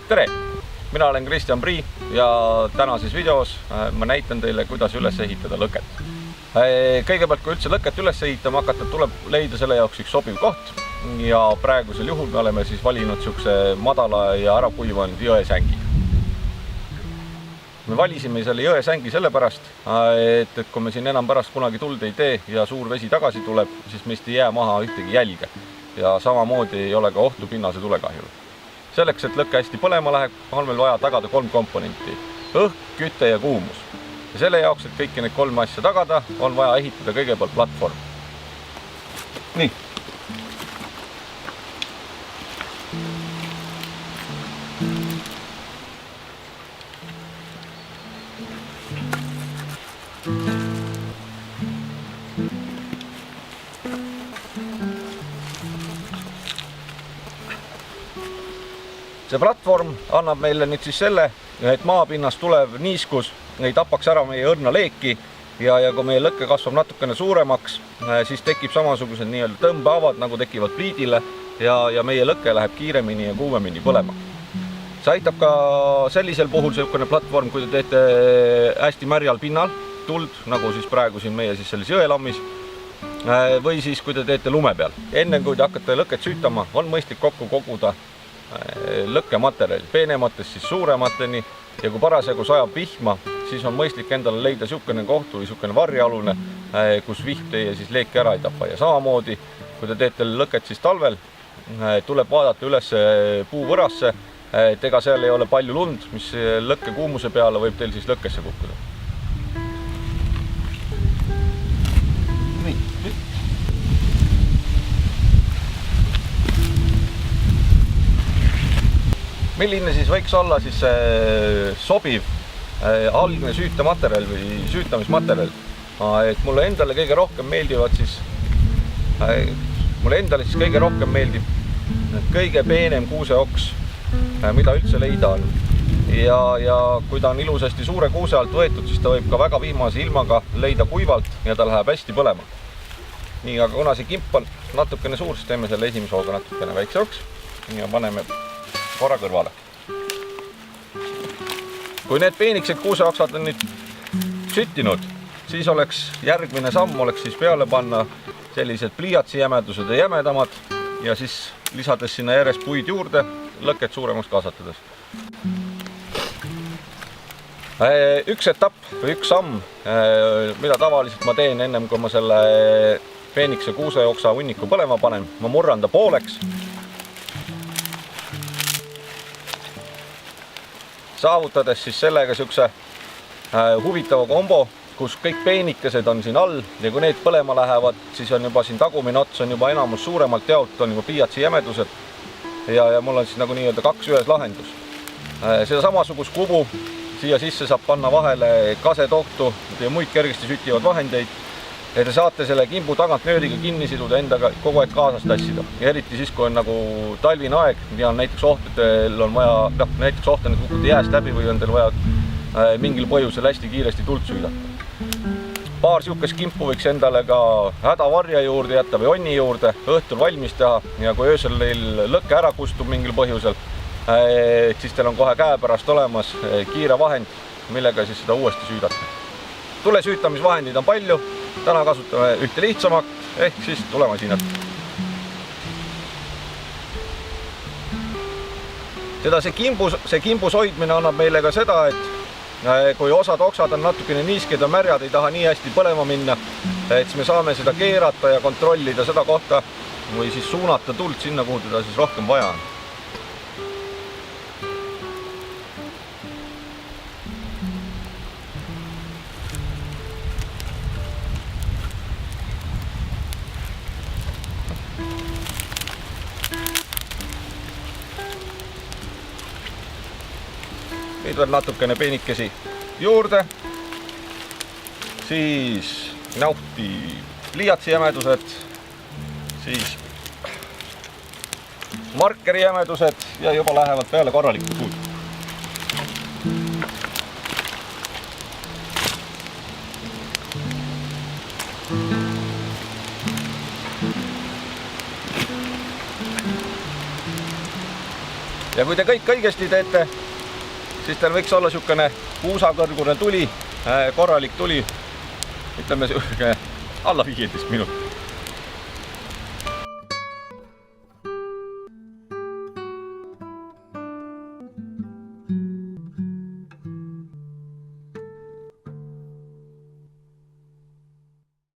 Tere! Mina olen Kristjan Prii ja tänases videos ma näitan teile, kuidas üles ehitada lõket. Kõigepealt, kui üldse lõket üles ehitama hakata, tuleb leida selle jaoks üks sobiv koht ja praegusel juhul me oleme siis valinud niisuguse madala ja ära kuivanud jõesängi. Me valisime selle jõesängi sellepärast, et kui me siin enam pärast kunagi tuld ei tee ja suur vesi tagasi tuleb, siis meist ei jää maha ühtegi jälge ja samamoodi ei ole ka ohtu pinnase tulekahjul. Selleks, et lõkke hästi põlema läheb, on meil vaja tagada 3 komponenti: õhk, küte ja kuumus. Ja selle jaoks, et kõiki neid 3 asja tagada, on vaja ehitada kõigepealt platvorm. Nii. See platvorm annab meile nüüd siis selle, et maapinnast tulev niiskus ei tapaks ära meie õrna leeki ja kui meie lõkke kasvab natukene suuremaks, siis tekib samasugused nii-öelda tõmbeavad, nagu tekivad pliidile ja meie lõkke läheb kiiremini ja kuumemini põlema. See aitab ka sellisel puhul selline platvorm, kui te teete hästi märjal pinnal tuld, nagu siis praegu siin meie siis selles jõelammis, või siis kui te teete lume peal. Enne kui te hakkate lõket süütama, on mõistlik kokku koguda lõkkematerjali, peenematest siis suuremateni ja kui parasjagu sajab vihma, siis on mõistlik endale leida niisugune koht või niisugune varjalune, kus vihm teie siis leeki ära ei tapa. Ja samamoodi, kui te teete lõket siis talvel, tuleb vaadata üles puuvõrasse, et ega seal ei ole palju lund, mis lõkke kuumuse peale võib teil siis lõkkesse kukkuda. Milline siis võiks olla siis sobiv algne süütamaterjal või süütamismaterjal? Et mulle endale kõige rohkem meeldivad siis, kõige peenem kuuseoks, mida üldse leida on. Ja kui ta on ilusasti suure kuuse alt võetud, siis ta võib ka väga vihmase ilmaga leida kuivalt ja ta läheb hästi põlema. Nii, aga kuna see kimp on natukene suur, siis teeme selle esimese hooga natukene väiksemaks ja paneme korra kõrvale. Kui need peenikesed kuuseoksad on nüüd süttinud, siis oleks järgmine samm oleks siis peale panna sellised pliiatsi jämedused ja jämedamad ja siis lisades sinna järjest puid juurde, lõket suuremaks kasvatades. Üks etapp või üks samm, mida tavaliselt ma teen ennem, kui ma selle peenikese kuuseoksa hunniku põlema panen, ma murran ta pooleks. Saavutades siis sellega niisuguse huvitava kombo, kus kõik peenikesed on siin all ja kui need põlema lähevad, siis on juba siin tagumine ots on juba enamus suuremalt jaolt, on juba pliiatsi jämedused ja mul on siis nagu nii-öelda 2 ühes lahendus. Seda samasugust kubu siia sisse saab panna vahele kasetohtu ja muid kergesti süttivad vahendeid, et te saate selle kimbu tagant nööriga kinni siduda endaga kogu aeg kaasas tassida. Ja eriti siis, kui on nagu talvine aeg ja on näiteks oht, et teil on vaja, näiteks oht on, et kukute jääst läbi või on teil vaja mingil põhjusel hästi kiiresti tuld süüdata. Paar niisugust kimpu võiks endale ka hädavarja juurde jätta või onni juurde, õhtul valmis teha ja kui öösel teil lõkke ära kustub mingil põhjusel, siis teil on kohe käepärast olemas kiire vahend, millega siis seda uuesti süüdata. Tule süütamisvahendid on palju. Täna kasutame ühte lihtsamat, ehk siis tulemasinat. See kimbus hoidmine annab meile ka seda, et kui osad oksad on natukene niisked ja märjad, ei taha nii hästi põlema minna, et siis me saame seda keerata ja kontrollida seda kohta või siis suunata tuld sinna, kuhu teda siis rohkem vaja on. Nüüd veel natukene peenikesi juurde, siis nauti pliiatsi jämedused, siis markeri jämedused ja juba lähevad peale korralikud puud. ja kui te kõik õigesti teete, siis teil võiks olla niisugune puusakõrgune tuli, korralik tuli, ütleme alla 15 minutit.